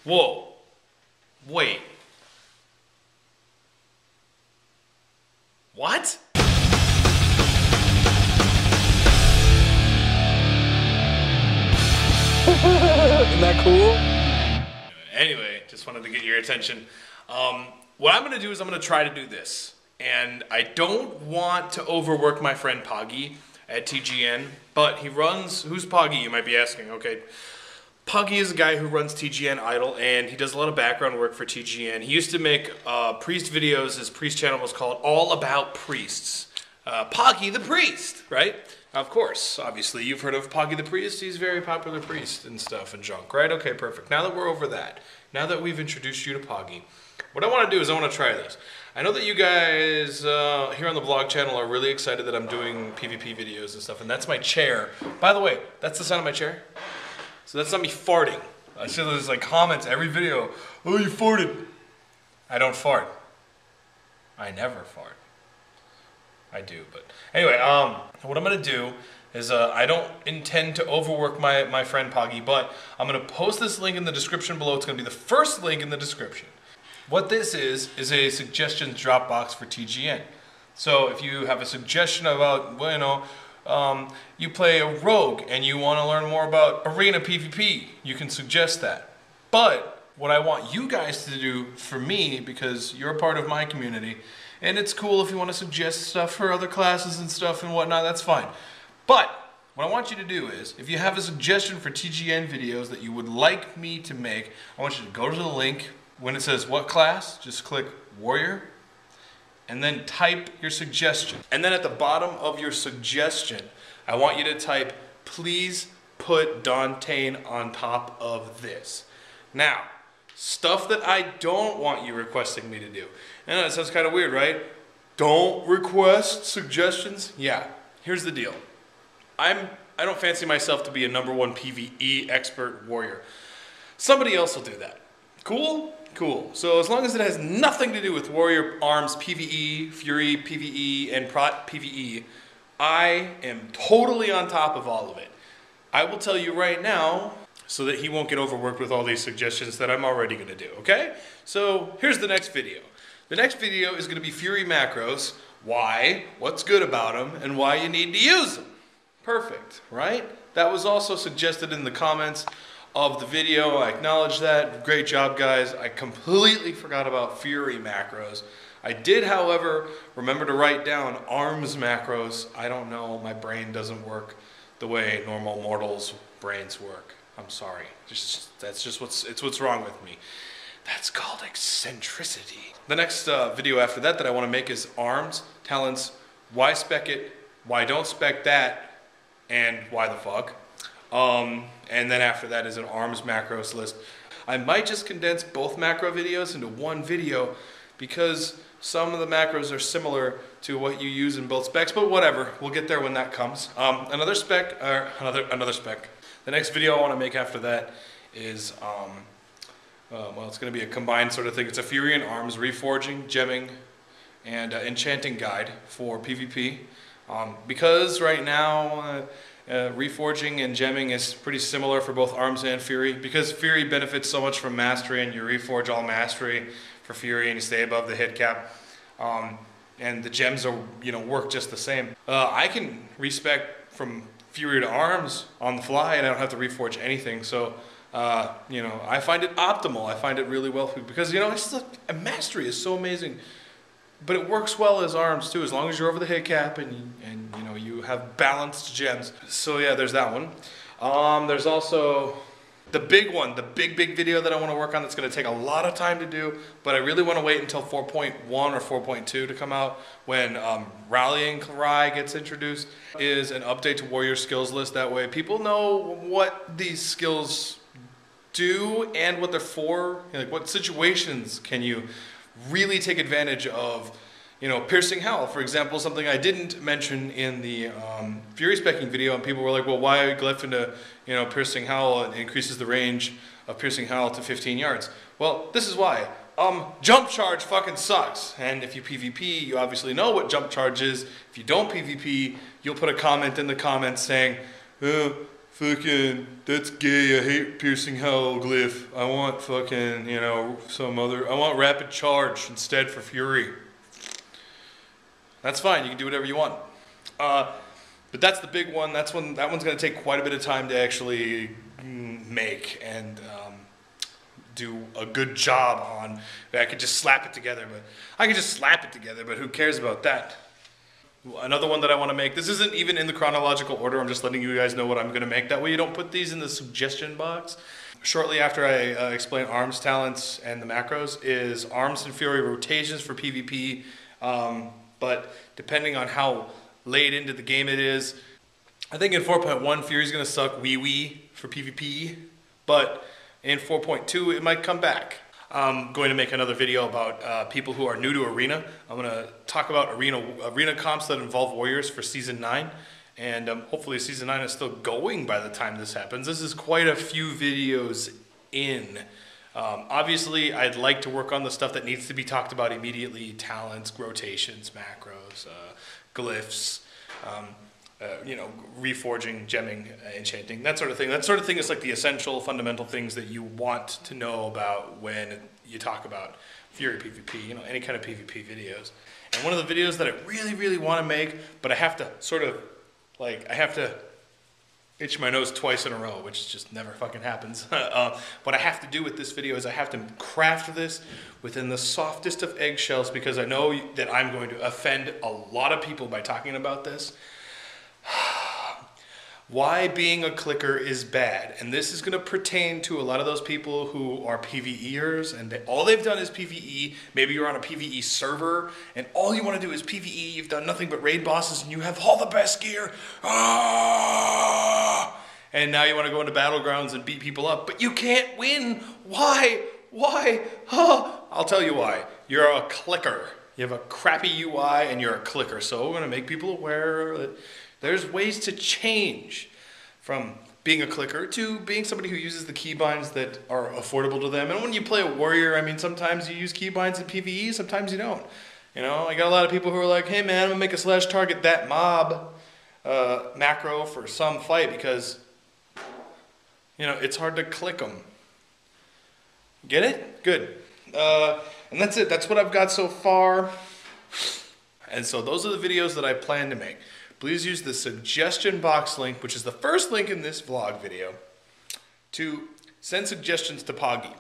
Whoa. Wait. What? Isn't that cool? Anyway, just wanted to get your attention. What I'm going to do is I'm going to try to do this. And I don't want to overwork my friend Poggy at TGN, but he runs... Who's Poggy, you might be asking? Okay. Poggy is a guy who runs TGN Idol, and he does a lot of background work for TGN. He used to make priest videos. His priest channel was called All About Priests. Poggy the Priest, right? Of course, obviously, you've heard of Poggy the Priest. He's a very popular priest and stuff and junk, right? Okay, perfect. Now that we're over that, now that we've introduced you to Poggy, what I want to do is I want to try this. I know that you guys here on the vlog channel are really excited that I'm doing PvP videos and stuff, and that's my chair. By the way, that's the sound of my chair. So that's not me farting. I see there's like comments every video, oh, you farted. I don't fart. I never fart. I do, but anyway, what I'm going to do is I don't intend to overwork my friend Poggy, but I'm going to post this link in the description below. It's going to be the first link in the description. What this is a suggestions drop box for TGN. So if you have a suggestion about, well, you know, you play a rogue and you want to learn more about arena PvP, you can suggest that. But what I want you guys to do for me, because you're a part of my community, and it's cool if you want to suggest stuff for other classes and stuff and whatnot, that's fine. But what I want you to do is, if you have a suggestion for TGN videos that you would like me to make, I want you to go to the link. When it says what class, just click Warrior, and then type your suggestion. And then at the bottom of your suggestion, I want you to type, please put Dantain on top of this. Now, stuff that I don't want you requesting me to do. I know that sounds kind of weird, right? Don't request suggestions? Yeah, here's the deal. I don't fancy myself to be a #1 PvE expert warrior. Somebody else will do that. Cool? Cool. So as long as it has nothing to do with Warrior Arms PvE, Fury PvE, and Prot PvE, I am totally on top of all of it. I will tell you right now, so that he won't get overworked with all these suggestions that I'm already going to do, okay? So here's the next video. The next video is going to be Fury macros, why, what's good about them, and why you need to use them. Perfect, right? That was also suggested in the comments of the video. I acknowledge that. Great job, guys. I completely forgot about Fury macros. I did, however, remember to write down arms macros. I don't know, my brain doesn't work the way normal mortals' brains work. I'm sorry. That's just what's wrong with me. That's called eccentricity. The next video after that I want to make is arms, talents, why spec it, why don't spec that, and why the fuck. And then after that is an arms macros list. I might just condense both macro videos into one video because some of the macros are similar to what you use in both specs, but whatever, we'll get there when that comes. Another spec. The next video I want to make after that is, well, it's going to be a combined sort of thing. It's a Fury and Arms reforging, gemming, and enchanting guide for PvP. Because right now, reforging and gemming is pretty similar for both Arms and Fury, because Fury benefits so much from mastery, and you reforge all mastery for Fury and you stay above the hit cap, and the gems are, you know, work just the same. I can respec from Fury to Arms on the fly and I don't have to reforge anything, so you know, I find it optimal. I find it really well, because, you know, mastery is so amazing. But it works well as arms too, as long as you're over the hit cap and you know, you have balanced gems. So yeah, there's that one. There's also the big one, the big video that I want to work on that's going to take a lot of time to do, but I really want to wait until 4.1 or 4.2 to come out, when Rallying Cry gets introduced, is an update to Warrior skills list. That way people know what these skills do and what they're for. Like, what situations can you really take advantage of, you know, Piercing Howl, for example, something I didn't mention in the Fury specking video, and people were like, well, why glyph into, you know, Piercing Howl? It increases the range of Piercing Howl to 15 yards. Well, this is why. Jump charge fucking sucks, and if you PvP, you obviously know what jump charge is. If you don't PvP, you'll put a comment in the comments saying, fucking, that's gay, I hate piercing howl glyph. I want fucking, you know, I want rapid charge instead for fury. That's fine, you can do whatever you want. But that's the big one. That one's going to take quite a bit of time to actually make and do a good job on. I could just slap it together, but who cares about that? Another one that I want to make, this isn't even in the chronological order, I'm just letting you guys know what I'm going to make. That way you don't put these in the suggestion box. Shortly after I explain arms talents and the macros is arms and fury rotations for PvP. But depending on how late into the game it is, I think in 4.1 Fury's going to suck wee for PvP, but in 4.2 it might come back. I'm going to make another video about people who are new to Arena. I'm going to talk about arena comps that involve warriors for Season 9. And hopefully Season 9 is still going by the time this happens. This is quite a few videos in. Obviously, I'd like to work on the stuff that needs to be talked about immediately. Talents, rotations, macros, glyphs, you know, reforging, gemming, enchanting, that sort of thing. That sort of thing is like the essential, fundamental things that you want to know about when you talk about Fury PvP, you know, any kind of PvP videos. And one of the videos that I really, really want to make, but I have to sort of, like, I have to itch my nose twice in a row, which just never fucking happens. What I have to do with this video is I have to craft this within the softest of eggshells because I know that I'm going to offend a lot of people by talking about this. Why being a clicker is bad. And this is going to pertain to a lot of those people who are PvEers and all they've done is PvE. Maybe you're on a PvE server and all you want to do is PvE. You've done nothing but raid bosses and you have all the best gear. And now you want to go into battlegrounds and beat people up, but you can't win. Why? Why? I'll tell you why. You're a clicker. You have a crappy UI and you're a clicker. So we're going to make people aware that there's ways to change from being a clicker to being somebody who uses the keybinds that are affordable to them. And when you play a warrior, I mean, sometimes you use keybinds in PvE, sometimes you don't. You know, I got a lot of people who are like, hey man, I'm gonna make a slash target that mob macro for some fight because, you know, it's hard to click them. Get it? Good. And that's it. That's what I've got so far. And so those are the videos that I plan to make. Please use the suggestion box link, which is the first link in this vlog video, to send suggestions to Poggy.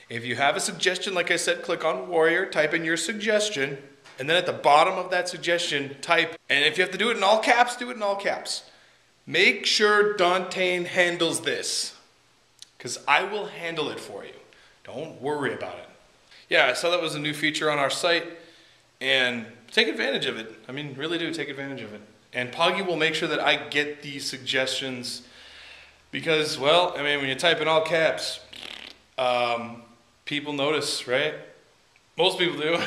If you have a suggestion, like I said, click on Warrior, type in your suggestion, and then at the bottom of that suggestion, type, and if you have to do it in all caps, do it in all caps. Make sure Dante handles this, because I will handle it for you. Don't worry about it. Yeah, I saw that was a new feature on our site, and take advantage of it. I mean, really do take advantage of it. And Poggy will make sure that I get these suggestions because, well, I mean, when you type in all caps, people notice, right? Most people do.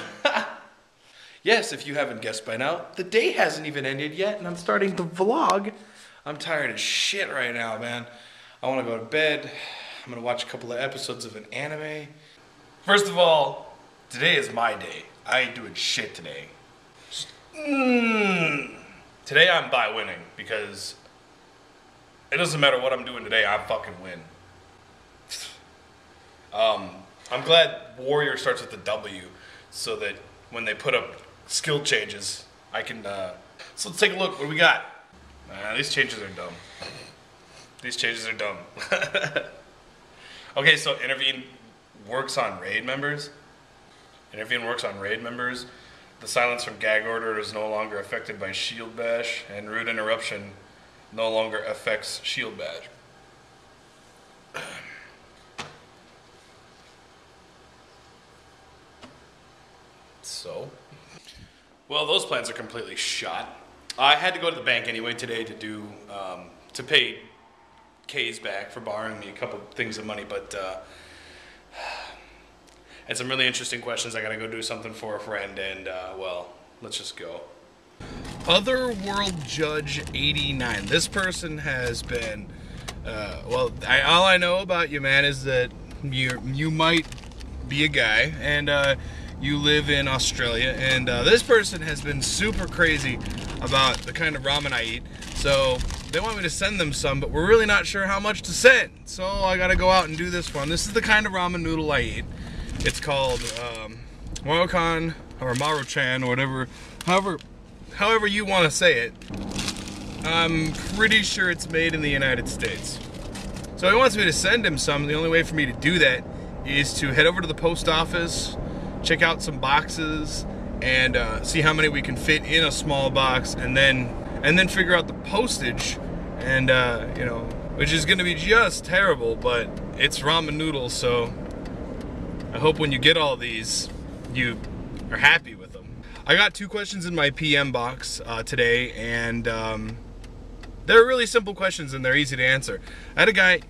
Yes, if you haven't guessed by now, the day hasn't even ended yet, and I'm starting the vlog. I'm tired as shit right now, man. I want to go to bed. I'm going to watch a couple of episodes of an anime. First of all, today is my day. I ain't doing shit today. Today I'm by winning because it doesn't matter what I'm doing today, I fucking win. I'm glad Warrior starts with the W so that when they put up skill changes, I can, so let's take a look. What do we got? These changes are dumb. These changes are dumb. Okay, so intervene works on raid members. Intervene works on raid members. The silence from gag order is no longer affected by shield bash, and rude interruption no longer affects shield bash. So, well, those plans are completely shot. I had to go to the bank anyway today to do to pay K's back for borrowing me a couple things of money, but had some really interesting questions. I gotta go do something for a friend, and well, let's just go. Otherworld Judge 89. This person has been, well, all I know about you, man, is that you might be a guy, and you live in Australia, and this person has been super crazy about the kind of ramen I eat. So they want me to send them some, but we're really not sure how much to send. So I gotta go out and do this one. This is the kind of ramen noodle I eat. It's called Maruchan or Maruchan or whatever, however you want to say it. I'm pretty sure it's made in the United States. So he wants me to send him some. The only way for me to do that is to head over to the post office, check out some boxes, and see how many we can fit in a small box, and then figure out the postage, and you know, which is going to be just terrible, but it's ramen noodles, so I hope when you get all these, you are happy with them. I got 2 questions in my PM box today, and they're really simple questions and they're easy to answer. I had a guy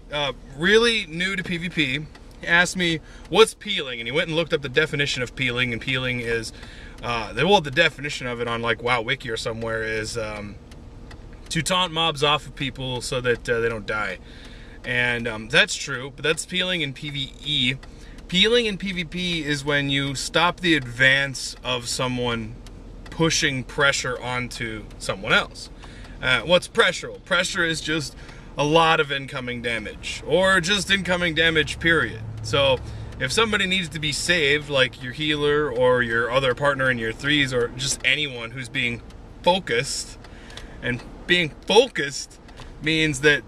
really new to PvP. He asked me, what's peeling? And he went and looked up the definition of peeling, and peeling is, the definition of it on like WoW Wiki or somewhere is to taunt mobs off of people so that they don't die. And that's true, but that's peeling in PvE. Peeling in PvP is when you stop the advance of someone pushing pressure onto someone else. What's pressure? Pressure is just a lot of incoming damage, or just incoming damage, period. So if somebody needs to be saved, like your healer or your other partner in your 3s, or just anyone who's being focused, and being focused means that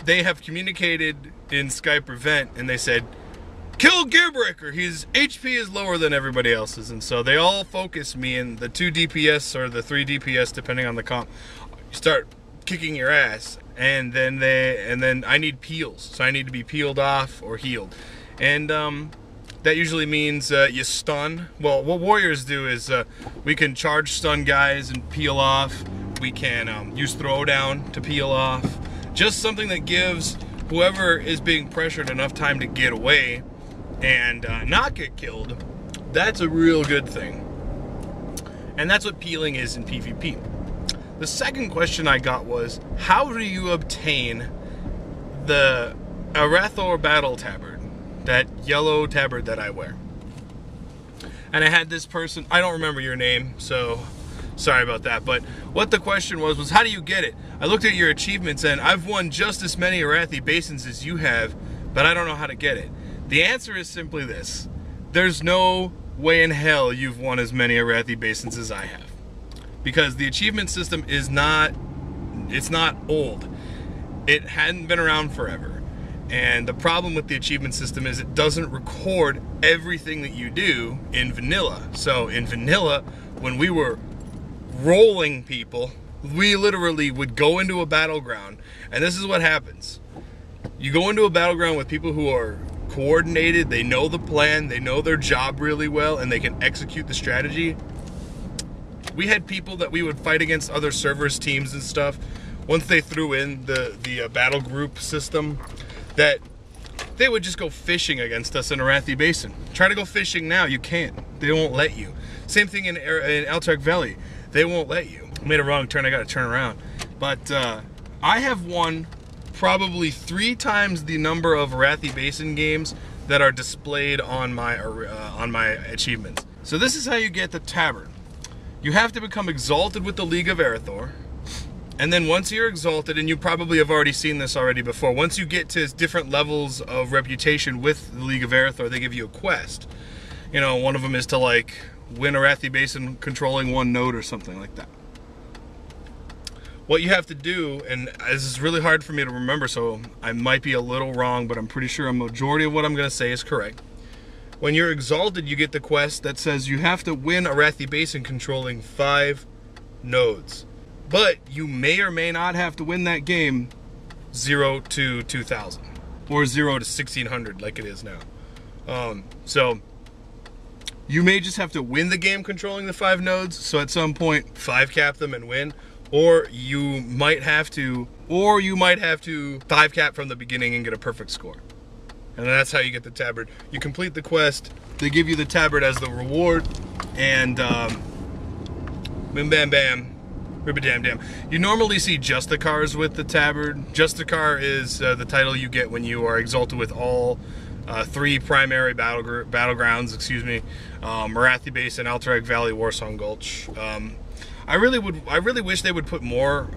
they have communicated in Skype or Vent and they said, kill Gearbreaker, his HP is lower than everybody else's, and so they all focus me, and the 2 DPS or the 3 DPS, depending on the comp, start kicking your ass, and then I need peels, so I need to be peeled off or healed, and that usually means you stun. Well, what warriors do is we can charge stun guys and peel off. We can use throwdown to peel off. Just something that gives whoever is being pressured enough time to get away and not get killed. That's a real good thing. And that's what peeling is in PvP. The second question I got was, how do you obtain the Arathor battle tabard, that yellow tabard that I wear? And I had this person, I don't remember your name, so sorry about that, but what the question was how do you get it? I looked at your achievements and I've won just as many Arathi Basins as you have, but I don't know how to get it. The answer is simply this: there's no way in hell you've won as many Arathi Basins as I have. Because the achievement system is not old. It hadn't been around forever. And the problem with the achievement system is it doesn't record everything that you do in vanilla. So in vanilla, when we were rolling people, we literally would go into a battleground, and this is what happens. You go into a battleground with people who are coordinated, they know the plan, they know their job really well, and they can execute the strategy. We had people that we would fight against other servers, teams and stuff, once they threw in the battle group system, that they would just go fishing against us in Arathi Basin. Try to go fishing now, you can't. They won't let you. Same thing in Alterac Valley. They won't let you. I made a wrong turn, I gotta turn around. But I have won probably 3 times the number of Arathi Basin games that are displayed on my achievements. So this is how you get the tabard. You have to become exalted with the League of Arathor, and then once you're exalted, and you probably have already seen this already before, once you get to different levels of reputation with the League of Arathor, they give you a quest. You know, one of them is to like win Arathi Basin controlling 1 node or something like that. What you have to do, and this is really hard for me to remember, so I might be a little wrong, but I'm pretty sure a majority of what I'm going to say is correct. When you're exalted, you get the quest that says you have to win Arathi Basin controlling 5 nodes. But you may or may not have to win that game 0 to 2000 or 0 to 1600 like it is now. So you may just have to win the game controlling the 5 nodes, so at some point 5 cap them and win, or you might have to 5 cap from the beginning and get a perfect score. And that's how you get the tabard. You complete the quest, they give you the tabard as the reward, and bam bam bam, ribba dam dam. You normally see Justicars with the tabard. Justicar is the title you get when you are exalted with all 3 primary battlegrounds, Arathi Basin, Alterac Valley, Warsong Gulch. I really wish they would put more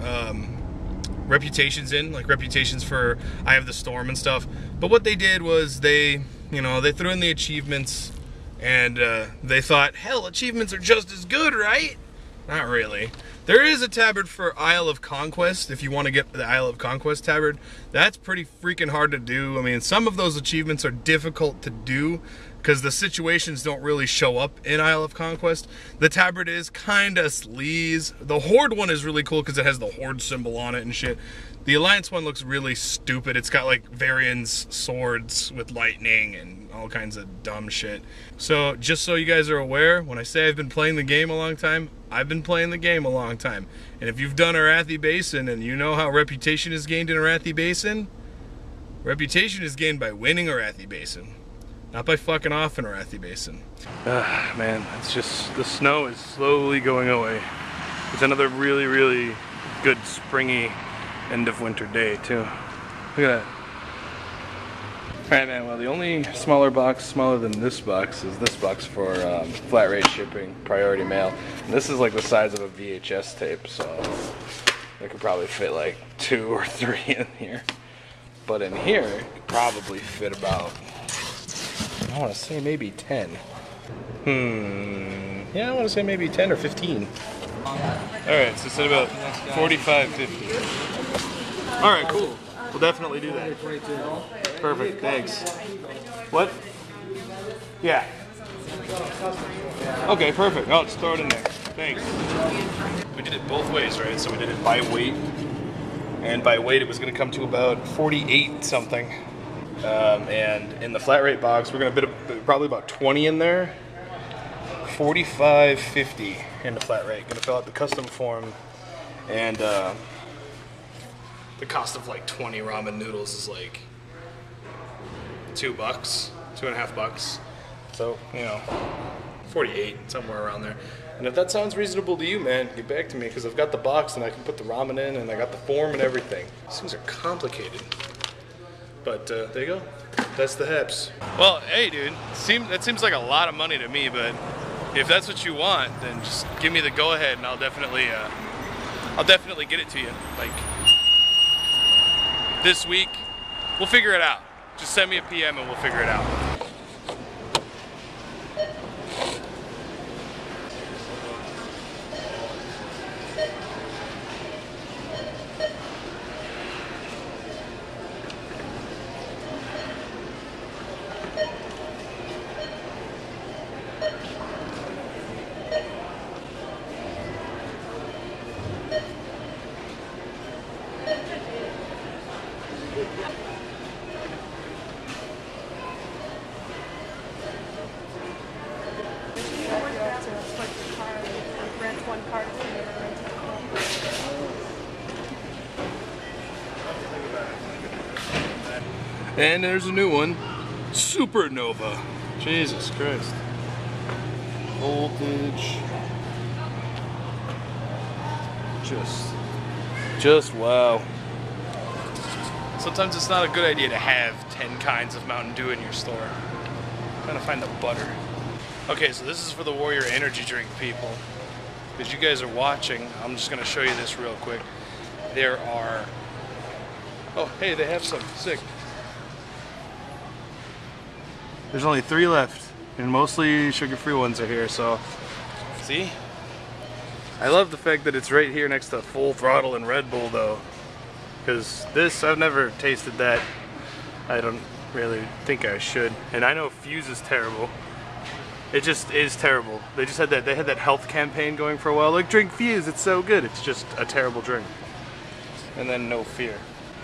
reputations in, like reputations for Eye of the Storm and stuff. But what they did was they threw in the achievements, and they thought, hell, achievements are just as good, right? Not really. There is a tabard for Isle of Conquest, if you want to get the Isle of Conquest tabard. That's pretty freaking hard to do. I mean, some of those achievements are difficult to do because the situations don't really show up in Isle of Conquest. The tabard is kind of sleaze. The Horde one is really cool because it has the Horde symbol on it and shit. The Alliance one looks really stupid. It's got like Varian's swords with lightning and all kinds of dumb shit. So just so you guys are aware, when I say I've been playing the game a long time, I've been playing the game a long time. And if you've done Arathi Basin and you know how reputation is gained in Arathi Basin, reputation is gained by winning Arathi Basin, not by fucking off in Arathi Basin. Man, it's just, the snow is slowly going away. It's another really, really good springy end of winter day too. Look at that. Alright man, well the only smaller box, smaller than this box, is this box for flat rate shipping, priority mail. And this is like the size of a VHS tape, so there could probably fit like 2 or 3 in here. But in here, it could probably fit about, I want to say maybe 10. Yeah, I want to say maybe 10 or 15. Alright, so it's at about 45, 50. Alright, cool. We'll definitely do that. Perfect, thanks. What? Yeah. Okay, perfect. I'll just throw it in there. Thanks. We did it both ways, right? So we did it by weight. And by weight, it was going to come to about 48 something. And in the flat rate box, we're going to put probably about 20 in there. 45.50 in the flat rate. Going to fill out the custom form. And the cost of like 20 ramen noodles is like $2, $2.50. So, you know, 48, somewhere around there. And if that sounds reasonable to you, man, get back to me, because I've got the box and I can put the ramen in and I got the form and everything. These things are complicated. But there you go. That's the Haps. Well, hey, dude, that seems like a lot of money to me, but if that's what you want, then just give me the go-ahead and I'll definitely get it to you. Like, this week, we'll figure it out. Just send me a PM and we'll figure it out. And there's a new one, Supernova. Jesus Christ. Voltage. Just wow. Sometimes it's not a good idea to have 10 kinds of Mountain Dew in your store. I'm trying to find the butter. Okay, so this is for the Warrior Energy Drink people. Because you guys are watching, I'm just gonna show you this real quick. There are, oh, hey, they have some, sick. There's only 3 left, and mostly sugar-free ones are here, so, see? I love the fact that it's right here next to Full Throttle and Red Bull, though. Because this, I've never tasted that. I don't really think I should. And I know Fuse is terrible. It just is terrible. They just had that health campaign going for a while. Like, drink Fuse, it's so good. It's just a terrible drink. And then No Fear.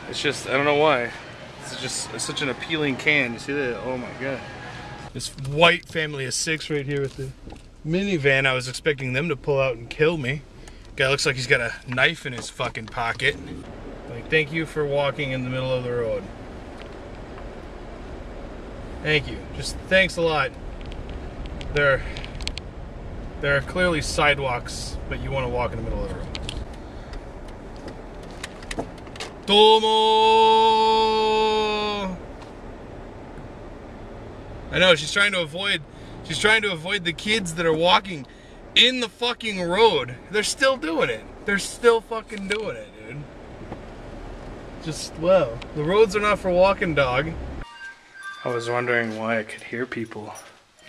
It's just, I don't know why. It's just such an appealing can. You see that? Oh my god. This white family of 6 right here with the minivan. I was expecting them to pull out and kill me. Guy looks like he's got a knife in his fucking pocket. Like, thank you for walking in the middle of the road. Thank you. Just thanks a lot. There are clearly sidewalks, but you want to walk in the middle of the road. Tomo! I know, she's trying to avoid the kids that are walking in the fucking road. They're still doing it. They're still fucking doing it, dude. Just, wow. The roads are not for walking, dog. I was wondering why I could hear people.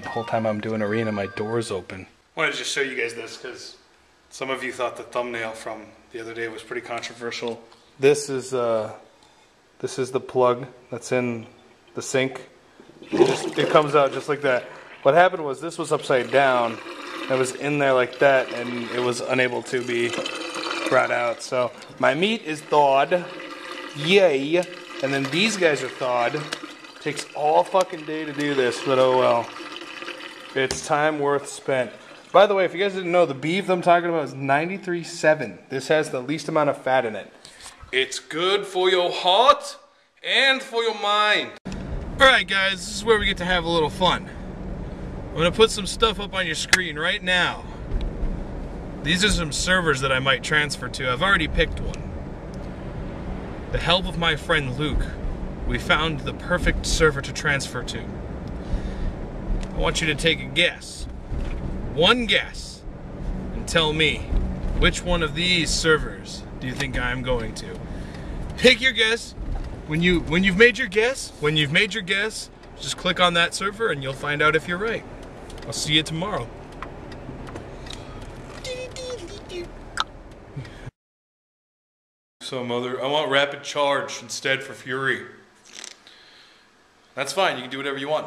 The whole time I'm doing arena, my door's open. I wanted to just show you guys this because some of you thought the thumbnail from the other day was pretty controversial. This is the plug that's in the sink. It comes out just like that. What happened was this was upside down. It was in there like that, and it was unable to be brought out. So my meat is thawed. Yay. And then these guys are thawed. Takes all fucking day to do this, but oh well. It's time worth spent. By the way, if you guys didn't know, the beef I'm talking about is 93.7. This has the least amount of fat in it. It's good for your heart and for your mind. Alright guys, this is where we get to have a little fun. I'm going to put some stuff up on your screen right now. These are some servers that I might transfer to. I've already picked one. The help of my friend Luke, we found the perfect server to transfer to. I want you to take a guess. One guess. And tell me, which one of these servers do you think I'm going to? Take your guess. When you've made your guess, just click on that server and you'll find out if you're right. I'll see you tomorrow. So, Mother, I want rapid charge instead for fury. That's fine. You can do whatever you want.